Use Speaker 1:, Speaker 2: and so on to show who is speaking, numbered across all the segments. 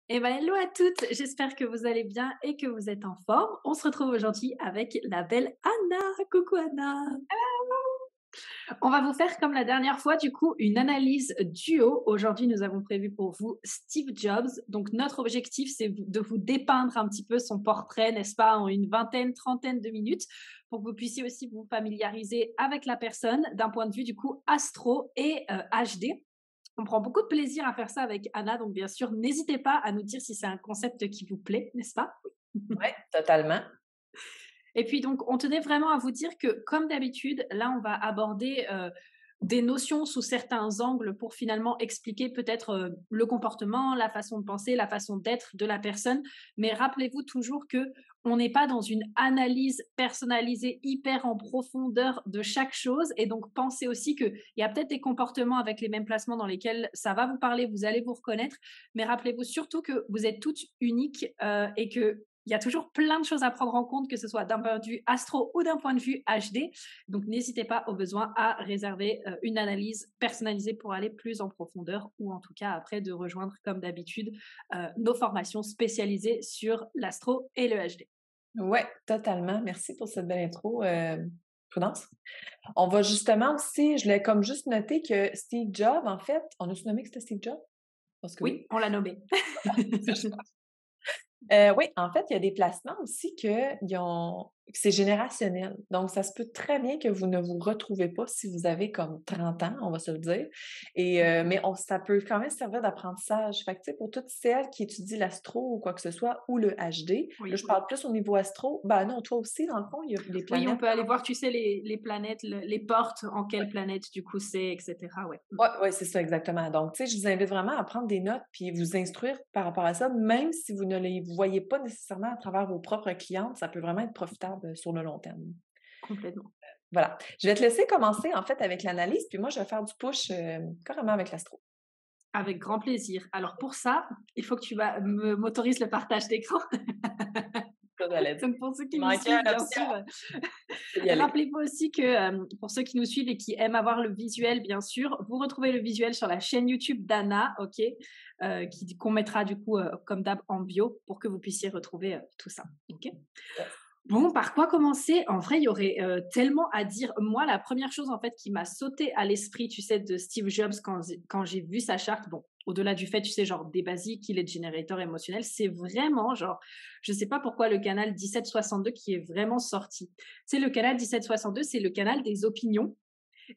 Speaker 1: Eh ben, hello à toutes, j'espère que vous allez bien et que vous êtes en forme. On se retrouve aujourd'hui avec la belle Anna. Coucou Anna. On va vous faire comme la dernière fois, du coup, une analyse duo. Aujourd'hui, nous avons prévu pour vous Steve Jobs. Donc, notre objectif, c'est de vous dépeindre un petit peu son portrait, n'est-ce pas, en une vingtaine, trentaine de minutes, pour que vous puissiez aussi vous familiariser avec la personne d'un point de vue, du coup, astro et HD. On prend beaucoup de plaisir à faire ça avec Anna, donc bien sûr, n'hésitez pas à nous dire si c'est un concept qui vous plaît, n'est-ce pas?
Speaker 2: Ouais, totalement.
Speaker 1: Et puis donc, on tenait vraiment à vous dire que, comme d'habitude, là, on va aborder des notions sous certains angles pour finalement expliquer peut-être le comportement, la façon de penser, la façon d'être de la personne. Mais rappelez-vous toujours que on n'est pas dans une analyse personnalisée hyper en profondeur de chaque chose. Et donc, pensez aussi qu'il y a peut-être des comportements avec les mêmes placements dans lesquels ça va vous parler, vous allez vous reconnaître. Mais rappelez-vous surtout que vous êtes toutes uniques et que il y a toujours plein de choses à prendre en compte, que ce soit d'un point de vue astro ou d'un point de vue HD. Donc, n'hésitez pas au besoin à réserver une analyse personnalisée pour aller plus en profondeur ou en tout cas après de rejoindre, comme d'habitude, nos formations spécialisées sur l'astro et le HD.
Speaker 2: Ouais, totalement. Merci pour cette belle intro, Prudence. On va justement aussi, je l'ai comme juste noté que Steve Jobs, en fait, on a-tu nommé que c'était Steve Jobs? Parce que
Speaker 1: Oui,
Speaker 2: oui.
Speaker 1: on l'a nommé.
Speaker 2: Oui, en fait, il y a des placements aussi que c'est générationnel. Donc, ça se peut très bien que vous ne vous retrouvez pas si vous avez comme 30 ans, on va se le dire. Mais ça peut quand même servir d'apprentissage. Fait que, tu sais, pour toutes celles qui étudient l'astro ou quoi que ce soit, ou le HD, là,
Speaker 1: Oui.
Speaker 2: je parle plus au niveau astro. Ben non, toi aussi, dans le fond, il y a les
Speaker 1: Oui, on
Speaker 2: planètes.
Speaker 1: peut aller voir, tu sais, les planètes, les portes, en quelle planète du coup c'est, etc. Ouais.
Speaker 2: Ouais, ouais, c'est ça, exactement. Donc, tu sais, je vous invite vraiment à prendre des notes puis vous instruire par rapport à ça, même si vous ne les voyez pas nécessairement à travers vos propres clientes, ça peut vraiment être profitable sur le long terme.
Speaker 1: Complètement.
Speaker 2: Voilà. Je vais te laisser commencer, en fait, avec l'analyse, puis moi, je vais faire du push, carrément avec l'astro.
Speaker 1: Avec grand plaisir. Alors pour ça, il faut que m'autorises le partage d'écran.
Speaker 2: Ça, j'allais dire.
Speaker 1: Donc pour ceux
Speaker 2: Il
Speaker 1: qui nous
Speaker 2: manquait
Speaker 1: suivent,
Speaker 2: une
Speaker 1: bien
Speaker 2: option.
Speaker 1: sûr,
Speaker 2: Je peux y aller.
Speaker 1: rappelez-vous aussi que pour ceux qui nous suivent et qui aiment avoir le visuel, bien sûr, vous retrouvez le visuel sur la chaîne YouTube d'Anna, ok, qu'on mettra du coup comme d'hab en bio pour que vous puissiez retrouver tout ça, ok.
Speaker 2: Yes.
Speaker 1: Bon, par quoi commencer? En vrai, il y aurait tellement à dire. Moi, la première chose en fait qui m'a sauté à l'esprit, tu sais, de Steve Jobs quand j'ai vu sa charte, bon, au-delà du fait, tu sais, genre des basiques, il est générateur émotionnel, c'est vraiment genre, je sais pas pourquoi le canal 1762 qui est vraiment sorti. Tu sais, le canal 1762, c'est le canal des opinions.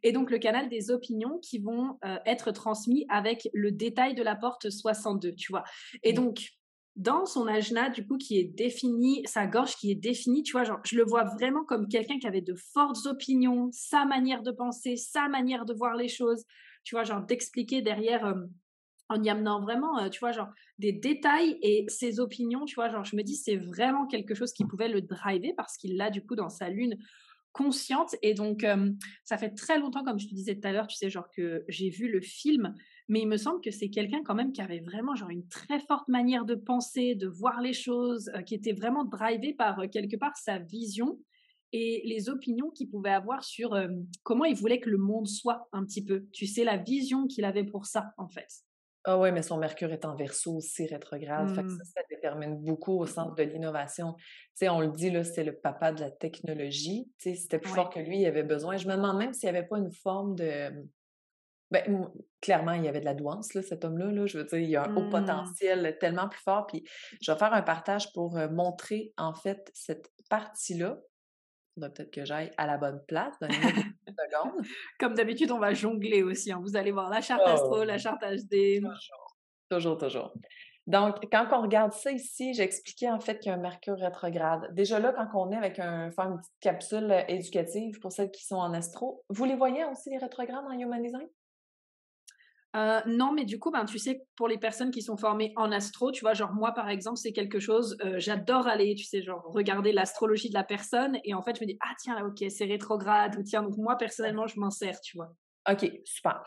Speaker 1: Et donc, le canal des opinions qui vont être transmis avec le détail de la porte 62, tu vois. Et
Speaker 2: Oui.
Speaker 1: donc, dans son ajna, du coup, qui est défini, sa gorge qui est définie, tu vois, genre, je le vois vraiment comme quelqu'un qui avait de fortes opinions, sa manière de penser, sa manière de voir les choses, tu vois, genre, d'expliquer derrière, en y amenant vraiment, tu vois, genre, des détails et ses opinions, tu vois, genre, je me dis, c'est vraiment quelque chose qui pouvait le driver parce qu'il l'a, du coup, dans sa lune consciente. Et donc, ça fait très longtemps, comme je te disais tout à l'heure, tu sais, genre que j'ai vu le film, mais il me semble que c'est quelqu'un quand même qui avait vraiment genre une très forte manière de penser, de voir les choses, qui était vraiment drivé par quelque part sa vision et les opinions qu'il pouvait avoir sur comment il voulait que le monde soit un petit peu. Tu sais, la vision qu'il avait pour ça, en fait.
Speaker 2: Ah ouais, mais son Mercure est en Verseau aussi rétrograde, fait que
Speaker 1: Hmm.
Speaker 2: ça détermine beaucoup au sens de l'innovation. Tu sais, on le dit là, c'est le papa de la technologie. Tu sais, c'était plus fort
Speaker 1: Ouais.
Speaker 2: que lui, il avait besoin. Je me demande même s'il n'y avait pas une forme de ben, clairement, il y avait de la douance, là, cet homme-là, là. Je veux dire, il a un haut
Speaker 1: Hmm.
Speaker 2: potentiel tellement plus fort. Puis je vais faire un partage pour montrer, en fait, cette partie-là. Il faudrait peut-être que j'aille à la bonne place. Donnez-moi deux secondes.
Speaker 1: Comme d'habitude, on va jongler aussi, hein. Vous allez voir la charte astro,
Speaker 2: Oh,
Speaker 1: la charte HD.
Speaker 2: toujours, toujours. Donc, quand on regarde ça ici, j'ai expliqué en fait qu'il y a un Mercure rétrograde. Déjà là, quand on est avec faire une petite capsule éducative pour celles qui sont en astro, vous les voyez aussi les rétrogrades en Human Design?
Speaker 1: Non, mais du coup, ben, tu sais, pour les personnes qui sont formées en astro, tu vois, genre moi, par exemple, c'est quelque chose, j'adore aller, tu sais, genre regarder l'astrologie de la personne et en fait, je me dis: «Ah tiens, là, OK, c'est rétrograde» ou tiens, donc moi, personnellement, je m'en sers, tu vois?
Speaker 2: OK, super.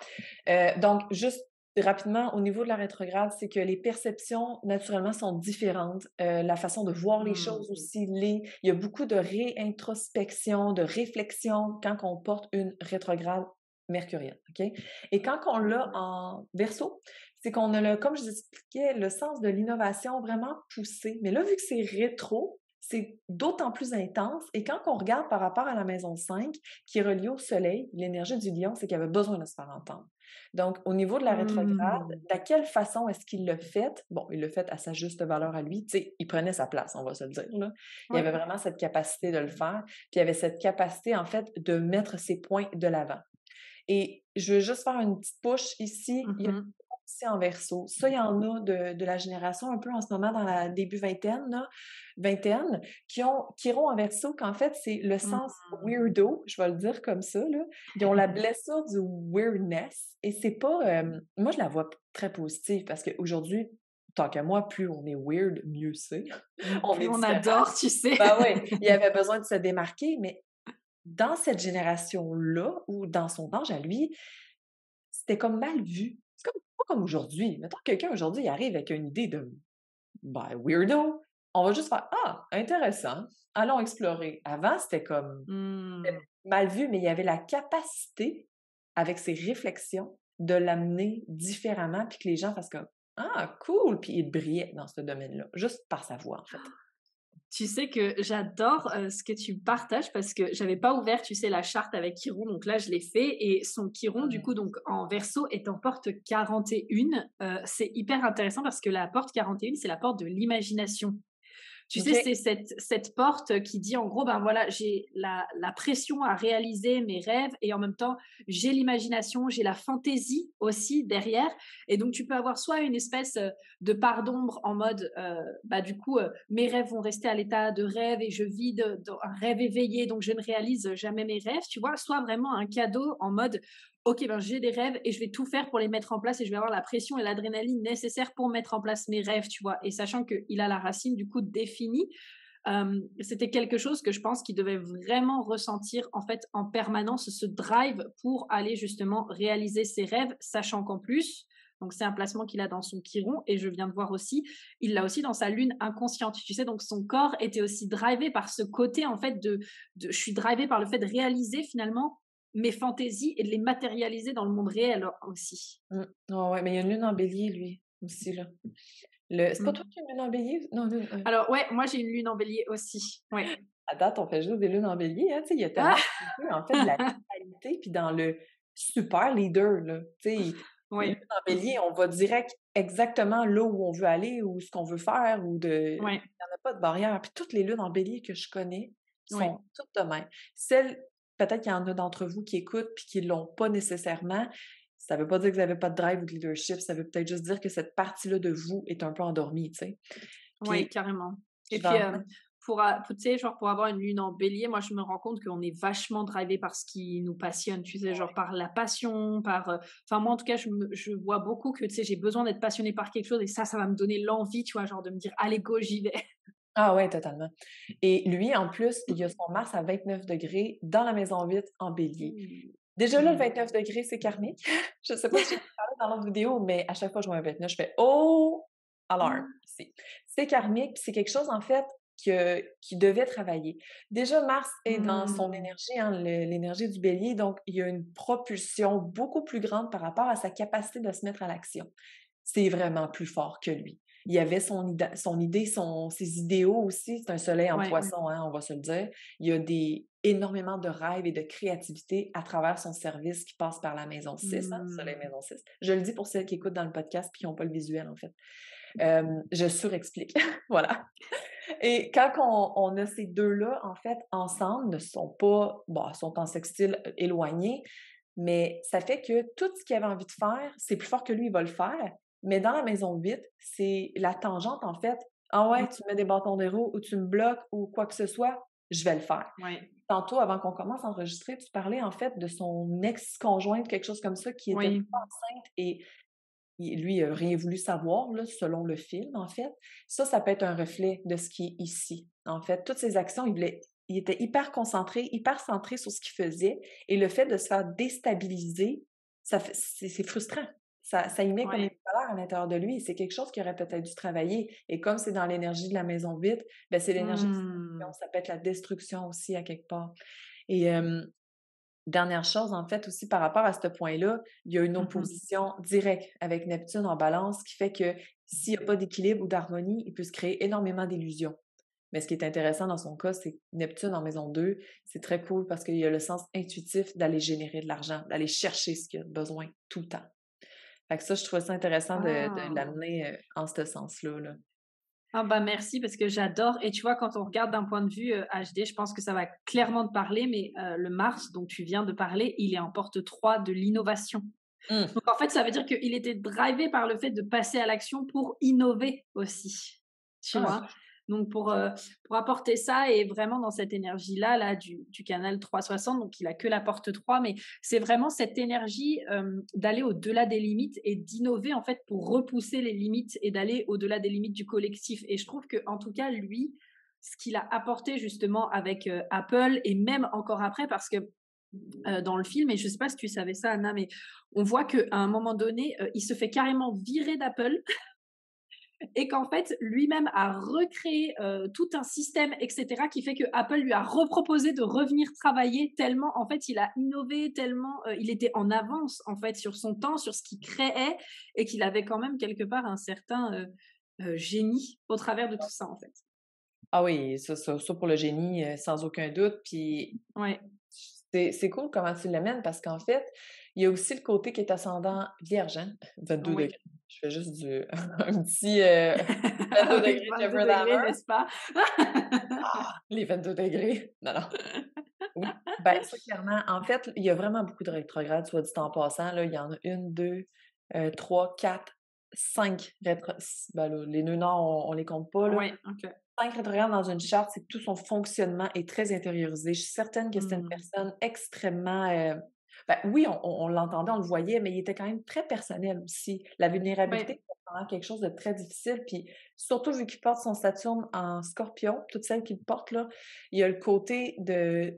Speaker 2: Donc juste rapidement, au niveau de la rétrograde, c'est que les perceptions, naturellement, sont différentes. La façon de voir les
Speaker 1: Mmh.
Speaker 2: choses aussi l'est. Il y a beaucoup de réintrospection, de réflexion quand on porte une rétrograde mercurienne, OK? Et quand on l'a en Verseau, C'est qu'on a, comme je vous expliquais, le sens de l'innovation vraiment poussé. Mais là, vu que c'est rétro, c'est d'autant plus intense. Et quand on regarde par rapport à la maison 5, qui est reliée au soleil, l'énergie du lion, c'est qu'il avait besoin de se faire entendre. Donc, au niveau de la rétrograde,
Speaker 1: Mmh.
Speaker 2: de quelle façon est-ce qu'il l'a fait? Bon, il l'a fait à sa juste valeur à lui. Tu sais, il prenait sa place, on va se le dire, là. Il
Speaker 1: Oui.
Speaker 2: avait vraiment cette capacité de le faire. Puis il avait cette capacité, en fait, de mettre ses points de l'avant. Et je veux juste faire une petite push ici. Il y a
Speaker 1: Mmh.
Speaker 2: aussi en verso. Ça, il y en a de la génération un peu en ce moment dans la début vingtaine, là, vingtaine, qui iront en verso, qu'en fait, c'est le sens
Speaker 1: Mmh.
Speaker 2: weirdo, je vais le dire comme ça, là. Ils ont la blessure du weirdness. Et c'est pas. Moi, je la vois très positive parce qu'aujourd'hui, tant qu'à moi, plus on est weird, mieux c'est. On
Speaker 1: Plus
Speaker 2: est
Speaker 1: on
Speaker 2: différent.
Speaker 1: adore, tu sais.
Speaker 2: Ben oui, il avait besoin de se démarquer, mais dans cette génération-là, ou dans son âge à lui, c'était comme mal vu. C'est comme pas comme aujourd'hui. Mettons que quelqu'un aujourd'hui, il arrive avec une idée de ben, weirdo. On va juste faire ah, intéressant. Allons explorer. Avant, c'était comme
Speaker 1: Mmh.
Speaker 2: mal vu, mais il y avait la capacité, avec ses réflexions, de l'amener différemment, puis que les gens fassent comme ah, cool, puis il brillait dans ce domaine-là, juste par sa voix, en fait.
Speaker 1: Tu sais que j'adore, ce que tu partages parce que j'avais pas ouvert, tu sais, la charte avec Chiron, donc là, je l'ai fait et son Chiron, du coup, donc en Verseau est en porte 41. C'est hyper intéressant parce que la porte 41, c'est la porte de l'imagination. Tu sais,
Speaker 2: OK.
Speaker 1: c'est cette porte qui dit en gros, ben voilà, j'ai la pression à réaliser mes rêves et en même temps, j'ai l'imagination, j'ai la fantaisie aussi derrière. Et donc, tu peux avoir soit une espèce de part d'ombre en mode, bah du coup, mes rêves vont rester à l'état de rêve et je vis un rêve éveillé, donc je ne réalise jamais mes rêves, tu vois, soit vraiment un cadeau en mode, ok, ben j'ai des rêves et je vais tout faire pour les mettre en place et je vais avoir la pression et l'adrénaline nécessaires pour mettre en place mes rêves, tu vois. Et sachant qu'il a la racine du coup définie, c'était quelque chose que je pense qu'il devait vraiment ressentir en fait en permanence, ce drive pour aller justement réaliser ses rêves, sachant qu'en plus, donc c'est un placement qu'il a dans son chiron et je viens de voir aussi, il l'a aussi dans sa lune inconsciente, tu sais, donc son corps était aussi drivé par ce côté en fait je suis drivé par le fait de réaliser finalement mes fantaisies et de les matérialiser dans le monde réel aussi.
Speaker 2: Ouais, ouais, mais il y a une lune en bélier, lui, aussi, là. C'est pas toi
Speaker 1: Mm.
Speaker 2: qui as une lune en bélier? Non, lune,
Speaker 1: Alors ouais, moi j'ai une lune en bélier aussi, ouais.
Speaker 2: à date, on fait juste des lunes en bélier, hein, tu sais, il y a tellement
Speaker 1: Ah.
Speaker 2: de en fait, de la vitalité, puis dans le super leader, là, tu sais, lune
Speaker 1: Ouais,
Speaker 2: en bélier, on va direct exactement là où on veut aller ou ce qu'on veut faire ou il
Speaker 1: ouais,
Speaker 2: y en a pas de barrière. Puis toutes les lunes en bélier que je connais
Speaker 1: ouais.
Speaker 2: sont toutes de même. Celles peut-être qu'il y en a d'entre vous qui écoutent puis qui l'ont pas nécessairement, ça veut pas dire que vous avez pas de drive ou de leadership, ça veut peut-être juste dire que cette partie-là de vous est un peu endormie, tu sais?
Speaker 1: Ouais,
Speaker 2: Puis
Speaker 1: carrément. Et
Speaker 2: je vais
Speaker 1: puis,
Speaker 2: en mettre
Speaker 1: tu sais, genre, pour avoir une lune en bélier, moi, je me rends compte qu'on est vachement drivé par ce qui nous passionne, tu sais, genre par la passion, enfin, moi, en tout cas, je vois beaucoup que, tu sais, j'ai besoin d'être passionnée par quelque chose et ça va me donner l'envie, tu vois, genre de me dire, allez, go, j'y vais.
Speaker 2: ah ouais, totalement. Et lui, en plus, il a son Mars à 29 degrés dans la maison 8 en bélier.
Speaker 1: Mmh.
Speaker 2: Déjà là, le
Speaker 1: Mmh.
Speaker 2: 29 degrés, c'est karmique. Je sais pas si j'en ai parlé dans l'autre vidéo, mais à chaque fois que je vois un 29, je fais «Oh! Alarme!» ici. C'est karmique, puis c'est quelque chose, en fait, qui devait travailler. Déjà, Mars est dans son
Speaker 1: Mmh.
Speaker 2: énergie, hein, l'énergie du bélier, donc il y a une propulsion beaucoup plus grande par rapport à sa capacité de se mettre à l'action. C'est vraiment plus fort que lui. Il y avait son idée, ses idéaux aussi. C'est un soleil en
Speaker 1: Ouais.
Speaker 2: poisson, hein, on va se le dire. Il y a énormément de rêves et de créativité à travers son service qui passe par la maison 6, hein, soleil
Speaker 1: Mmh.
Speaker 2: maison 6. Je le dis pour celles qui écoutent dans le podcast puis qui n'ont pas le visuel, en fait. Je surexplique. Voilà. Et quand on a ces deux-là, en fait, ensemble, ne sont pas, bon, sont en sextile éloignés, mais ça fait que tout ce qu'il avait envie de faire, c'est plus fort que lui, il va le faire. Mais dans la maison 8, c'est la tangente, en fait. Ah
Speaker 1: Mmh.
Speaker 2: ouais, tu me mets des bâtons des roues ou tu me bloques ou quoi que ce soit, je vais le faire.
Speaker 1: Ouais.
Speaker 2: Tantôt, avant qu'on commence à enregistrer, tu parlais en fait de son ex-conjointe, quelque chose comme ça, qui était
Speaker 1: Oui.
Speaker 2: enceinte et lui, il a rien voulu savoir, là, selon le film, en fait. Ça peut être un reflet de ce qui est ici. En fait, toutes ses actions, il était hyper concentré, hyper centré sur ce qu'il faisait. Et le fait de se faire déstabiliser, c'est frustrant. Ça y met comme une
Speaker 1: Ouais.
Speaker 2: colère à l'intérieur de lui. Et c'est quelque chose qu'il aurait peut-être dû travailler. Et comme c'est dans l'énergie de la maison vide, ben c'est l'énergie de
Speaker 1: Mmh.
Speaker 2: destruction. Ça peut être la destruction aussi, à quelque part. Et Dernière chose, en fait, aussi par rapport à ce point-là, il y a une
Speaker 1: Mmh.
Speaker 2: opposition directe avec Neptune en Balance qui fait que s'il y a pas d'équilibre ou d'harmonie, il peut se créer énormément d'illusions. Mais ce qui est intéressant dans son cas, c'est que Neptune en maison 2, c'est très cool parce qu'il y a le sens intuitif d'aller générer de l'argent, d'aller chercher ce qu'il a besoin tout le temps. Fait que ça, je trouvais ça intéressant de
Speaker 1: Ah!
Speaker 2: l'amener, en ce sens-là, là.
Speaker 1: Ah bah, merci parce que j'adore et tu vois, quand on regarde d'un point de vue, HD, je pense que ça va clairement te parler, mais le Mars dont tu viens de parler, il est en porte 3 de l'innovation.
Speaker 2: Mmh.
Speaker 1: Donc en fait, ça veut dire qu'il était drivé par le fait de passer à l'action pour innover aussi, tu
Speaker 2: Ah,
Speaker 1: vois? Donc pour apporter ça et vraiment dans cette énergie-là, là, du canal 360, donc il a que la porte 3, mais c'est vraiment cette énergie, d'aller au-delà des limites et d'innover, en fait, pour repousser les limites et d'aller au-delà des limites du collectif et je trouve que en tout cas, lui, ce qu'il a apporté justement avec, Apple et même encore après parce que, dans le film et je sais pas si tu savais ça Anna, mais on voit qu'à un moment donné, il se fait carrément virer d'Apple et qu'en fait, lui-même a recréé, tout un système et cetera qui fait que Apple lui a reproposé de revenir travailler tellement, en fait, il a innové, tellement, il était en avance, en fait, sur son temps, sur ce qu'il créait et qu'il avait quand même quelque part un certain, génie au travers de tout ça, en fait.
Speaker 2: ah oui, ça pour le génie, sans aucun doute. Puis
Speaker 1: Ouais.
Speaker 2: c'est cool comment tu l'amènes parce qu'en fait, il y a aussi le côté qui est ascendant Vierge, hein, 22°.
Speaker 1: Oui.
Speaker 2: Je fais juste du un petit,
Speaker 1: Avec
Speaker 2: 22°
Speaker 1: 22
Speaker 2: Jeffrey Dahmer.
Speaker 1: degrés, n'est-ce pas?
Speaker 2: Ah! Les 22°. Non, non. Oui, ben, ça clairement, en fait, il y a vraiment beaucoup de rétrogrades, soit dit en passant, là. Il y en a 1, 2, 3, 4, 5 ben là, les nœuds nord, on les compte pas, là.
Speaker 1: Ouais, OK.
Speaker 2: 5 rétrogrades dans une charte, c'est que tout son fonctionnement est très intériorisé. Je suis certaine que c'était une
Speaker 1: Mmh.
Speaker 2: personne extrêmement, ben, oui, on l'entendait, on le voyait, mais il était quand même très personnel aussi. La
Speaker 1: Ouais.
Speaker 2: vulnérabilité, c'est vraiment quelque chose de très difficile, puis surtout vu qu'il porte son Saturne en Scorpion, toutes celles qui le portent là, il y a le côté de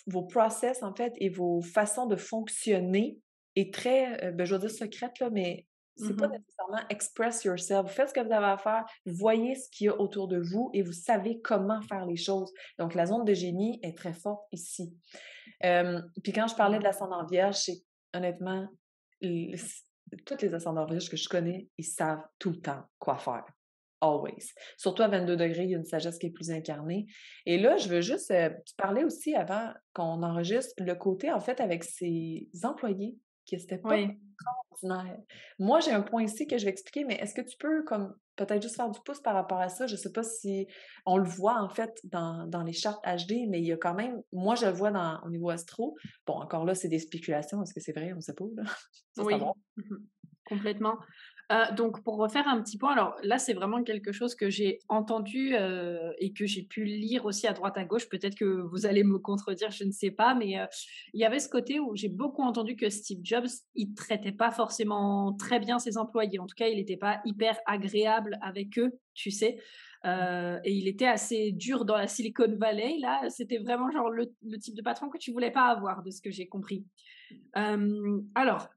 Speaker 2: vos process, en fait, et vos façons de fonctionner est très, ben, je veux dire secrète là, mais c'est pas
Speaker 1: Mmh.
Speaker 2: nécessairement express yourself. Vous faites ce que vous avez à faire, vous voyez ce qu'il y a autour de vous et vous savez comment faire les choses. Donc la zone de génie est très forte ici. Puis quand je parlais de
Speaker 1: Mmh.
Speaker 2: l'ascendant vierge, c'est honnêtement, l tous les ascendants vierges que je connais, ils savent tout le temps quoi faire. Always. Surtout à 22°, il y a une sagesse qui est plus incarnée. Et là, je veux juste, te parler aussi avant qu'on enregistre, le côté, en fait, avec ses employés, que c'était pas
Speaker 1: Oui.
Speaker 2: ordinaire. Moi, j'ai un point ici que je vais expliquer, mais est-ce que tu peux, comme, peut-être juste faire du pouce par rapport à ça? Je sais pas si on le voit, en fait, dans les chartes HD, mais il y a quand même moi, je le vois au niveau astro. Bon, encore là, c'est des spéculations. Est-ce que c'est vrai? On ne sait pas, là. Ça, c'est à voir.
Speaker 1: Oui, mmh, complètement. Donc pour refaire un petit point, alors là, c'est vraiment quelque chose que j'ai entendu, et que j'ai pu lire aussi à droite à gauche. Peut-être que vous allez me contredire, je ne sais pas, mais il y avait ce côté où j'ai beaucoup entendu que Steve Jobs, il traitait pas forcément très bien ses employés. En tout cas, il n'était pas hyper agréable avec eux, tu sais? Et il était assez dur dans la Silicon Valley là, c'était vraiment genre le type de patron que tu voulais pas avoir, de ce que j'ai compris. Alors,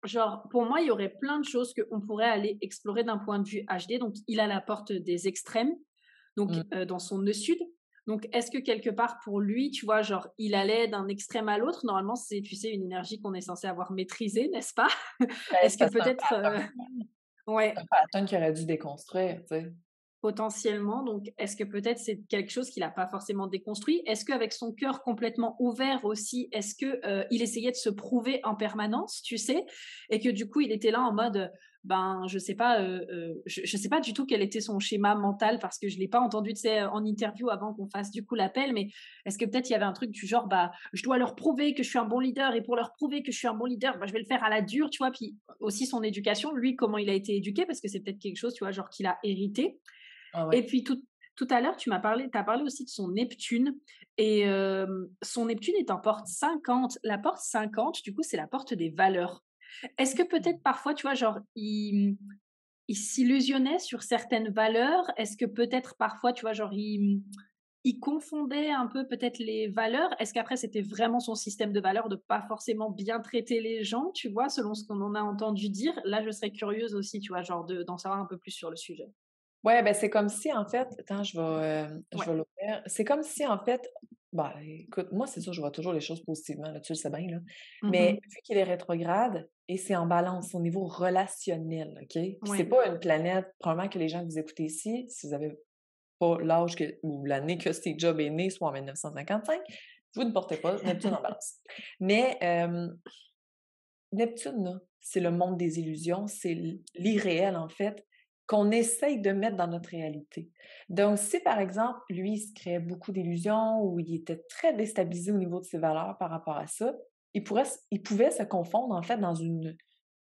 Speaker 1: genre, pour moi, il y aurait plein de choses qu'on pourrait aller explorer d'un point de vue HD. Donc, il a la porte des extrêmes, donc
Speaker 2: Mmh.
Speaker 1: dans son nœud sud. Donc, est-ce que quelque part pour lui, tu vois, genre, il allait d'un extrême à l'autre? Normalement, c'est, tu sais, une énergie qu'on est censé avoir maîtrisée, n'est-ce pas?
Speaker 2: Ben,
Speaker 1: Est-ce
Speaker 2: c'est
Speaker 1: que
Speaker 2: parce que
Speaker 1: peut-être,
Speaker 2: c'est un
Speaker 1: ouais,
Speaker 2: pattern qu'il aurait dû déconstruire, tu sais.
Speaker 1: potentiellement, donc est-ce que peut-être c'est quelque chose qu'il n'a pas forcément déconstruit? Est-ce qu'avec son cœur complètement ouvert aussi, est-ce que, il essayait de se prouver en permanence, tu sais? Et que du coup, il était là en mode, ben, je sais pas, je sais pas du tout quel était son schéma mental parce que je l'ai pas entendu, tu sais, en interview avant qu'on fasse du coup l'appel, mais est-ce que peut-être il y avait un truc du genre, bah, je dois leur prouver que je suis un bon leader et pour leur prouver que je suis un bon leader, bah, je vais le faire à la dure, tu vois? Puis aussi son éducation, lui, comment il a été éduqué parce que c'est peut-être quelque chose, tu vois, genre qu'il a hérité.
Speaker 2: Ah
Speaker 1: Et
Speaker 2: ouais.
Speaker 1: puis tout à l'heure, tu as parlé aussi de son Neptune et son Neptune est en porte 50. La porte 50, du coup, c'est la porte des valeurs. Est-ce que peut-être parfois, tu vois, genre, il s'illusionnait sur certaines valeurs? Est-ce que peut-être parfois, tu vois, genre, il confondait un peu peut-être les valeurs? Est-ce qu'après c'était vraiment son système de valeurs de pas forcément bien traiter les gens, tu vois, selon ce qu'on en a entendu dire? Là, je serais curieuse aussi, tu vois, genre d'en savoir un peu plus sur le sujet.
Speaker 2: Ouais, ben, c'est comme si, en fait attends, je
Speaker 1: Ouais.
Speaker 2: vais l'ouvrir. C'est comme si, en fait, bah, écoute, moi, c'est sûr, je vois toujours les choses positivement, là, tu le sais bien, là. Mais
Speaker 1: Mmh.
Speaker 2: vu qu'il est rétrograde et c'est en balance au niveau relationnel, OK? Puis c'est
Speaker 1: Ouais.
Speaker 2: pas une planète, probablement que les gens que vous écoutez ici, si vous avez pas l'âge ou l'année que Steve Jobs est né, soit en 1955, vous ne portez pas Neptune en balance. Mais Neptune, là, c'est le monde des illusions, c'est l'irréel, en fait, qu'on essaye de mettre dans notre réalité. Donc, si par exemple, lui, il se créait beaucoup d'illusions ou il était très déstabilisé au niveau de ses valeurs par rapport à ça, il pouvait se confondre, en fait, dans une,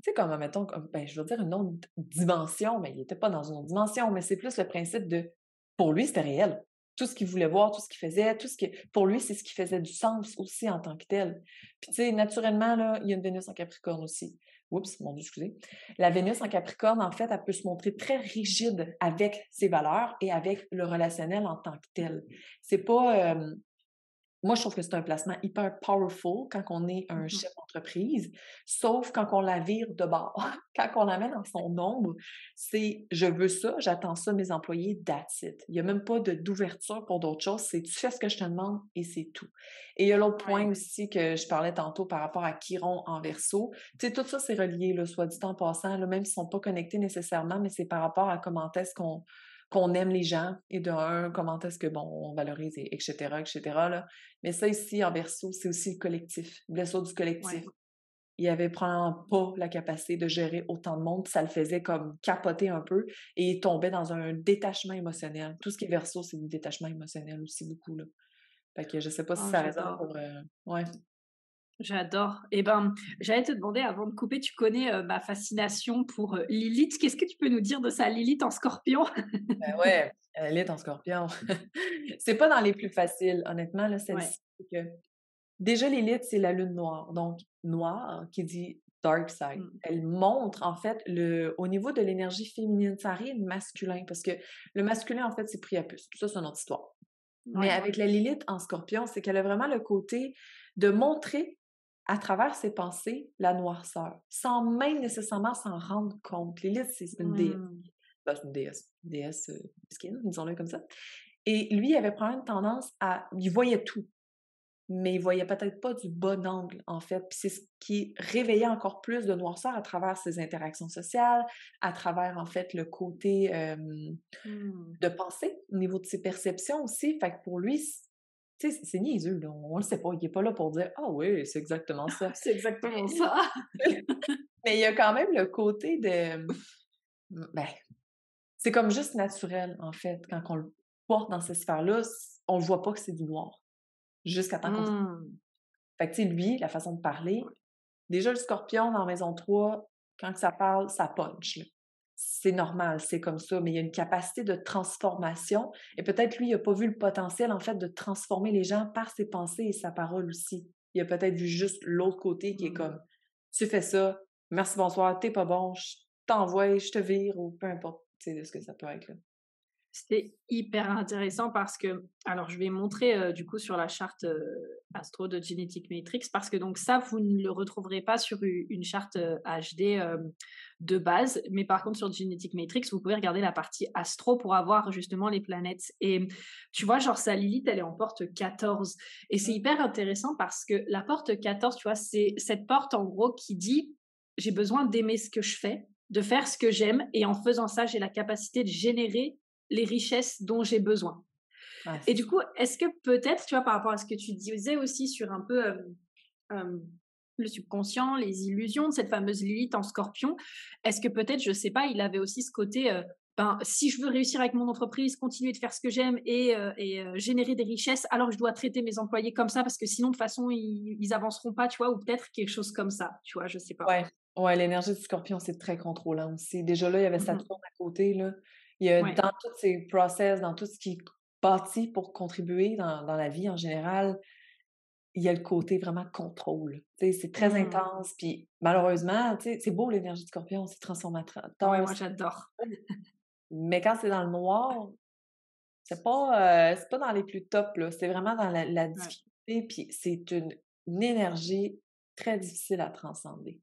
Speaker 2: tu sais, comme, mettons, comme, ben, je veux dire une autre dimension, mais il n'était pas dans une autre dimension, mais c'est plus le principe de, pour lui, c'était réel. Tout ce qu'il voulait voir, tout ce qu'il faisait, tout ce qui, pour lui, c'est ce qui faisait du sens aussi en tant que tel. Puis, tu sais, naturellement, là, il y a une Vénus en Capricorne aussi. Oups, mon Dieu, excusez. La Vénus en Capricorne, en fait, elle peut se montrer très rigide avec ses valeurs et avec le relationnel en tant que tel. C'est pas, moi, je trouve que c'est un placement hyper powerful quand on est un
Speaker 1: Mmh.
Speaker 2: chef d'entreprise, sauf quand on la vire de bord. Quand on la met dans son ombre, c'est: «Je veux ça, j'attends ça de mes employés, that's it». Il y a même pas d'ouverture pour d'autres choses, c'est: «Tu fais ce que je te demande et c'est tout». Et il y a l'autre point
Speaker 1: Ouais.
Speaker 2: aussi que je parlais tantôt par rapport à Chiron en Verseau. Tu sais, tout ça, c'est relié, là, soit dit en passant, là, même s'ils sont pas connectés nécessairement, mais c'est par rapport à comment est-ce qu'on aime les gens et de un, comment est-ce que, bon, on valorise et et cetera, là. Mais ça ici, en Verseau, c'est aussi le collectif, blessure du collectif.
Speaker 1: Ouais.
Speaker 2: Il avait probablement pas la capacité de gérer autant de monde, puis ça le faisait comme capoter un peu et il tombait dans un détachement émotionnel. Tout ce qui est Verseau, c'est du détachement émotionnel aussi beaucoup, là. Fait que je sais pas si
Speaker 1: Oh,
Speaker 2: ça résonne
Speaker 1: j'adore.
Speaker 2: pour, ouais.
Speaker 1: J'adore. Et ben, j'allais te demander avant de couper, tu connais, ma fascination pour, Lilith. Qu'est-ce que tu peux nous dire de sa Lilith en Scorpion?
Speaker 2: Ben ouais, elle est en Scorpion. C'est pas dans les plus faciles, honnêtement, là,
Speaker 1: Ouais.
Speaker 2: celle-ci, c'est que déjà, Lilith, c'est la lune noire. Donc, noir qui dit dark side.
Speaker 1: Mmh.
Speaker 2: Elle montre, en fait, au niveau de l'énergie féminine, ça arrive masculin, parce que le masculin, en fait, c'est Priapus. Ça, c'est une autre histoire. Mais
Speaker 1: Ouais.
Speaker 2: avec la Lilith en Scorpion, c'est qu'elle a vraiment le côté de montrer à travers ses pensées la noirceur, sans même nécessairement s'en rendre compte. Lilith, c'est une déesse.
Speaker 1: Mmh.
Speaker 2: Ben, c'est une déesse mesquine, disons-le comme ça. Et lui, il avait probablement une tendance à. Il voyait tout, mais il voyait peut-être pas du bon angle, en fait. Puis c'est ce qui réveillait encore plus de noirceur à travers ses interactions sociales, à travers, en fait, le côté
Speaker 1: Mmh.
Speaker 2: de pensée, au niveau de ses perceptions aussi. Fait que pour lui, tu sais, c'est niaiseux, là. On le sait pas. Il est pas là pour dire: «Ah oui, c'est exactement ça».
Speaker 1: C'est exactement
Speaker 2: Mais
Speaker 1: ça.
Speaker 2: mais il y a quand même le côté de, ben, c'est comme juste naturel, en fait, quand on le porte dans cette sphère-là, on le voit pas que c'est du noir, jusqu'à temps qu'on.
Speaker 1: Mmh.
Speaker 2: Fait que, tu sais, lui, la façon de parler,
Speaker 1: Ouais.
Speaker 2: déjà le scorpion dans Maison 3, quand que ça parle, ça punch, là. C'est normal, c'est comme ça, mais il y a une capacité de transformation et peut-être lui, il a pas vu le potentiel, en fait, de transformer les gens par ses pensées et sa parole aussi. Il a peut-être vu juste l'autre côté qui est
Speaker 1: Mmh.
Speaker 2: comme: «Tu fais ça, merci, bonsoir, tu pas bon, je t'envoie, je te vire» ou peu importe, tu sais, de ce que ça peut être, là.
Speaker 1: C'était hyper intéressant parce que alors je vais montrer, du coup sur la charte, astro de Genetic Matrix parce que donc ça, vous ne le retrouverez pas sur une charte, HD, de base. Mais par contre sur Genetic Matrix, vous pouvez regarder la partie astro pour avoir justement les planètes et tu vois, genre sa Lilith, elle est en porte 14 et c'est
Speaker 2: Mmh.
Speaker 1: hyper intéressant parce que la porte 14, tu vois, c'est cette porte en gros qui dit: «J'ai besoin d'aimer ce que je fais, de faire ce que j'aime et en faisant ça, j'ai la capacité de générer les richesses dont j'ai besoin.
Speaker 2: Ouais,
Speaker 1: Et
Speaker 2: c'est
Speaker 1: du
Speaker 2: ça.
Speaker 1: coup, est-ce que peut-être, tu vois, par rapport à ce que tu disais aussi sur un peu euh, le subconscient, les illusions de cette fameuse Lilith en scorpion, est-ce que peut-être, je sais pas, il avait aussi ce côté, ben, si je veux réussir avec mon entreprise, continuer de faire ce que j'aime et générer des richesses, alors je dois traiter mes employés comme ça parce que sinon, de toute façon, ils avanceront pas, tu vois, ou peut-être quelque chose comme ça, tu vois, je sais pas.
Speaker 2: Ouais, ouais, l'énergie du scorpion, c'est très contrôlant aussi. Déjà là, il y avait
Speaker 1: Mhm.
Speaker 2: Saturne à côté, là. Il y a
Speaker 1: Ouais.
Speaker 2: dans tous ces process, dans tout ce qui est bâti pour contribuer dans la vie en général, il y a le côté vraiment contrôle. Tu sais, c'est très
Speaker 1: Mhm.
Speaker 2: intense, puis malheureusement, tu sais, c'est beau l'énergie du scorpion, c'est
Speaker 1: Ouais,
Speaker 2: transformateur,
Speaker 1: moi j'adore.
Speaker 2: mais quand c'est dans le noir, c'est pas dans les plus top, là. C'est vraiment dans la
Speaker 1: Ouais.
Speaker 2: difficulté, puis c'est une énergie très difficile à transcender.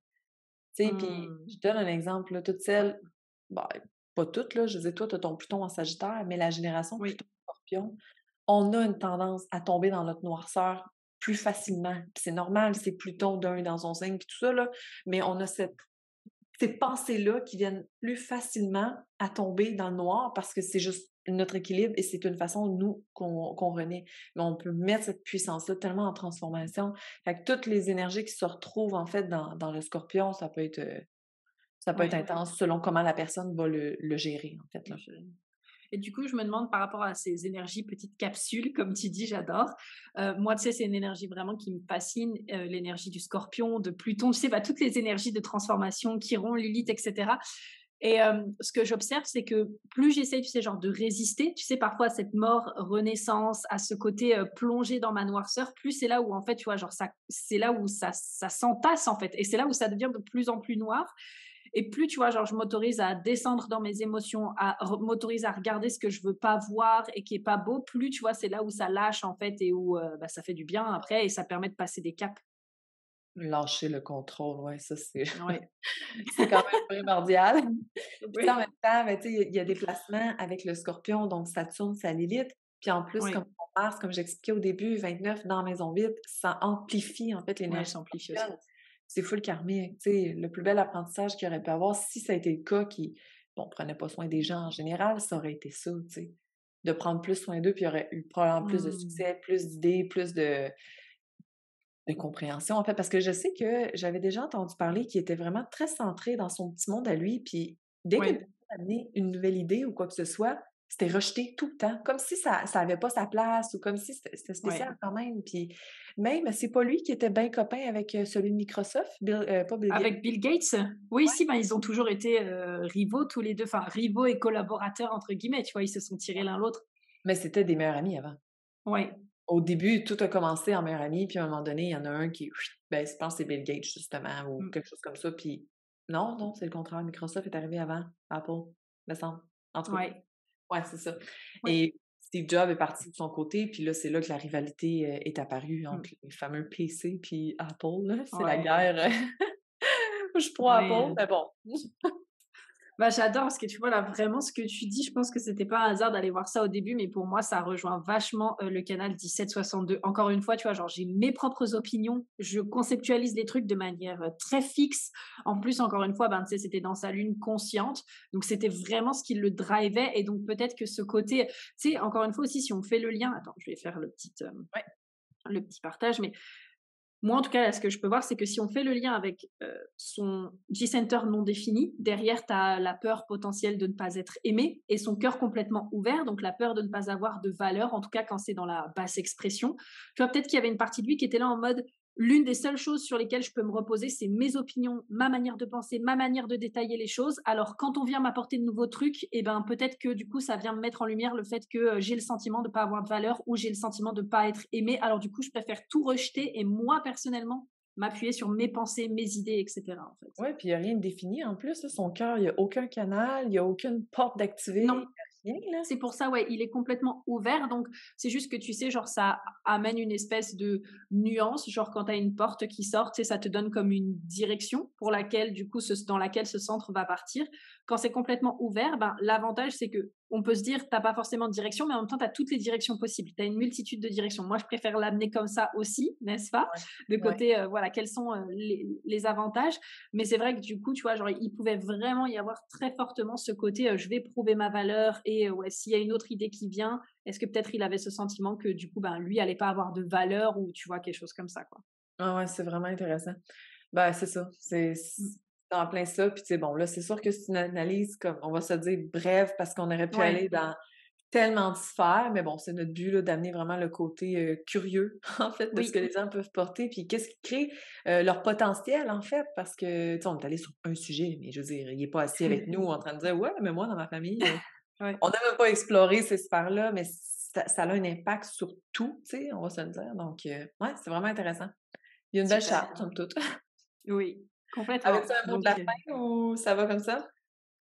Speaker 2: Tu sais, puis
Speaker 1: Mhm.
Speaker 2: je donne un exemple, là, toutes
Speaker 1: Ouais.
Speaker 2: celles, bah, pas toutes, là, je veux dire, toi, tu as ton Pluton en Sagittaire, mais la génération
Speaker 1: Oui.
Speaker 2: Pluton-Scorpion, on a une tendance à tomber dans notre noirceur plus facilement. Puis c'est normal, c'est Pluton d'un dans son signe, puis tout ça, là, mais on a ces pensées-là qui viennent plus facilement à tomber dans le noir parce que c'est juste notre équilibre et c'est une façon, nous, qu'on renaît. Mais on peut mettre cette puissance-là tellement en transformation. Fait que toutes les énergies qui se retrouvent, en fait, dans le Scorpion, ça peut être
Speaker 1: Ouais.
Speaker 2: intense selon comment la personne va le gérer, en fait, là.
Speaker 1: Et du coup, je me demande par rapport à ces énergies petites capsules, comme tu dis, j'adore. Moi, tu sais, c'est une énergie vraiment qui me fascine, l'énergie du Scorpion, de Pluton, tu sais, bah, toutes les énergies de transformation, Chiron, Lilith, etc. Et ce que j'observe, c'est que plus j'essaye, tu sais, genre de résister, tu sais, parfois à cette mort, renaissance, à ce côté plongé dans ma noirceur, plus c'est là où, en fait, tu vois, genre, c'est là où ça s'entasse, en fait. Et c'est là où ça devient de plus en plus noir. Et plus, tu vois, genre, je m'autorise à descendre dans mes émotions, m'autorise à regarder ce que je veux pas voir et qui est pas beau, plus, tu vois, c'est là où ça lâche, en fait, et où bah, ça fait du bien après et ça permet de passer des caps.
Speaker 2: Lâcher le contrôle, ouais, ça, c'est
Speaker 1: Ouais.
Speaker 2: c'est quand même primordial. Puis tu sais, en
Speaker 1: Oui.
Speaker 2: même temps, ben, tu sais, il y a des placements avec le Scorpion, donc Saturne, ça Lilith. Puis en plus, comme
Speaker 1: Oui.
Speaker 2: on Mars, comme j'expliquais au début, 29 dans Maison 8, ça amplifie en fait
Speaker 1: Ouais,
Speaker 2: l'énergie
Speaker 1: ça amplifie aussi.
Speaker 2: scorpione. C'est full karmique. Tu sais, le plus bel apprentissage qu'il aurait pu avoir, si ça a été le cas qui, bon, prenait pas soin des gens en général, ça aurait été ça, tu sais. De prendre plus soin d'eux, puis il y aurait eu probablement plus de
Speaker 1: Mmh.
Speaker 2: succès, plus d'idées, plus de compréhension, en fait, parce que je sais que j'avais déjà entendu parler qu'il était vraiment très centré dans son petit monde à lui, puis dès qu'une
Speaker 1: Ouais.
Speaker 2: personne amenait une nouvelle idée ou quoi que ce soit, c'était rejeté tout le temps, comme si ça avait pas sa place ou comme si c'était
Speaker 1: Ouais.
Speaker 2: spécial quand même. Puis même, c'est pas lui qui était bien copain avec celui de Microsoft, pas Bill Gates.
Speaker 1: Avec Bill Gates? Oui, si, ben, ils ont toujours été, rivaux tous les 2, enfin rivaux et «collaborateurs» entre guillemets, tu vois? Ils se sont tirés l'un l'autre.
Speaker 2: Mais c'était des meilleurs amis avant.
Speaker 1: Ouais.
Speaker 2: Au début, tout a commencé en meilleurs amis, puis à un moment donné, il y en a un qui, ben, je pense que c'est Bill Gates justement ou
Speaker 1: Mmh.
Speaker 2: quelque chose comme ça, puis non, non, c'est le contraire. Microsoft est arrivé avant Apple, me semble. En tout cas,
Speaker 1: Ouais.
Speaker 2: ouais, c'est ça.
Speaker 1: Ouais.
Speaker 2: Et Steve Jobs est parti de son côté, puis là, c'est là que la rivalité, est apparue
Speaker 1: Mmh.
Speaker 2: entre les fameux PC puis Apple, là. C'est la
Speaker 1: Ouais.
Speaker 2: guerre, je suis pro Apple,
Speaker 1: Ouais.
Speaker 2: mais bon.
Speaker 1: Bah, j'adore parce que tu vois là vraiment ce que tu dis, je pense que c'était pas un hasard d'aller voir ça au début, mais pour moi ça rejoint vachement le canal 1762. Encore une fois, tu vois, genre j'ai mes propres opinions, je conceptualise les trucs de manière très fixe. En plus, encore une fois, ben, tu sais, c'était dans sa lune consciente, donc c'était vraiment ce qui le drivait. Et donc peut-être que ce côté, tu sais, encore une fois aussi, si on fait le lien, attends, je vais faire
Speaker 2: Ouais.
Speaker 1: le petit partage, mais moi, en tout cas, là, ce que je peux voir, c'est que si on fait le lien avec son G-Center non défini, derrière, tu as la peur potentielle de ne pas être aimé et son cœur complètement ouvert, donc la peur de ne pas avoir de valeur, en tout cas quand c'est dans la basse expression. Tu vois, peut-être qu'il y avait une partie de lui qui était là en mode l'une des seules choses sur lesquelles je peux me reposer, c'est mes opinions, ma manière de penser, ma manière de détailler les choses. Alors, quand on vient m'apporter de nouveaux trucs, eh ben, peut-être que du coup, ça vient me mettre en lumière le fait que j'ai le sentiment de ne pas avoir de valeur ou j'ai le sentiment de ne pas être aimé. Alors, du coup, je préfère tout rejeter et moi, personnellement, m'appuyer sur mes pensées, mes idées, etc. En fait.
Speaker 2: Ouais, puis il y a rien de défini en plus, là, son cœur, il y a aucun canal, il y a aucune porte d'activer,
Speaker 1: Non,
Speaker 2: il y a rien, là.
Speaker 1: c'est pour ça, ouais, il est complètement ouvert. Donc, c'est juste que tu sais, genre, ça amène une espèce de nuance. Genre, quand tu as une porte qui sort, tu sais, ça te donne comme une direction pour laquelle, du coup, dans laquelle ce centre va partir. Quand c'est complètement ouvert, ben, l'avantage, c'est que on peut se dire, t'as pas forcément de direction, mais en même temps, tu as toutes les directions possibles. Tu as une multitude de directions. Moi, je préfère l'amener comme ça aussi, n'est-ce pas?
Speaker 2: Ouais.
Speaker 1: De
Speaker 2: Ouais.
Speaker 1: côté, voilà, quels sont les avantages. Mais c'est vrai que du coup, tu vois, genre, il pouvait vraiment y avoir très fortement ce côté, je vais prouver ma valeur et ouais, s'il y a une autre idée qui vient, est-ce que peut-être il avait ce sentiment que du coup, ben, lui allait pas avoir de valeur ou tu vois, quelque chose comme ça, quoi.
Speaker 2: Ah ouais, c'est vraiment intéressant. Ben, c'est ça,
Speaker 1: Mmh.
Speaker 2: c'est en plein ça, puis tu sais, bon, là, c'est sûr que c'est une analyse comme on va se dire brève parce qu'on aurait pu
Speaker 1: Ouais,
Speaker 2: aller dans tellement de sphères, mais bon, c'est notre but, là, d'amener vraiment le côté, curieux, en fait, de ce que
Speaker 1: oui.
Speaker 2: les gens peuvent porter, puis qu'est-ce qui crée, leur potentiel, en fait, parce que, tu sais, on est allé sur un sujet, mais je veux dire, il est pas assis avec nous en train de dire: «Ouais, mais moi, dans ma famille,
Speaker 1: Ouais,
Speaker 2: on n'a même pas exploré ces sphères-là», mais ça a un impact sur tout, tu sais, on va se le dire, donc ouais, c'est vraiment intéressant. Il y a une belle
Speaker 1: super.
Speaker 2: charte, somme toute.
Speaker 1: Oui,
Speaker 2: Avais-tu
Speaker 1: complètement.
Speaker 2: un mot de
Speaker 1: Donc
Speaker 2: la fin ou ça va comme ça?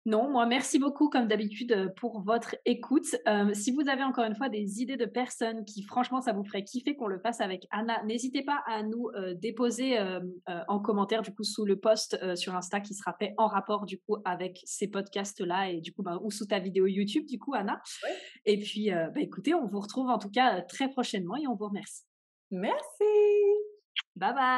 Speaker 1: Non, moi, merci beaucoup, comme d'habitude, pour votre écoute. Si vous avez encore une fois des idées de personnes qui, franchement, ça vous ferait kiffer qu'on le fasse avec Anna, n'hésitez pas à nous déposer en commentaire, du coup, sous le post sur Insta qui sera fait en rapport, du coup, avec ces podcasts-là et du coup, ben, ou sous ta vidéo YouTube, du coup, Anna.
Speaker 2: Ouais.
Speaker 1: Et puis, bah, écoutez, on vous retrouve en tout cas très prochainement et on vous remercie.
Speaker 2: Merci!
Speaker 1: Bye bye!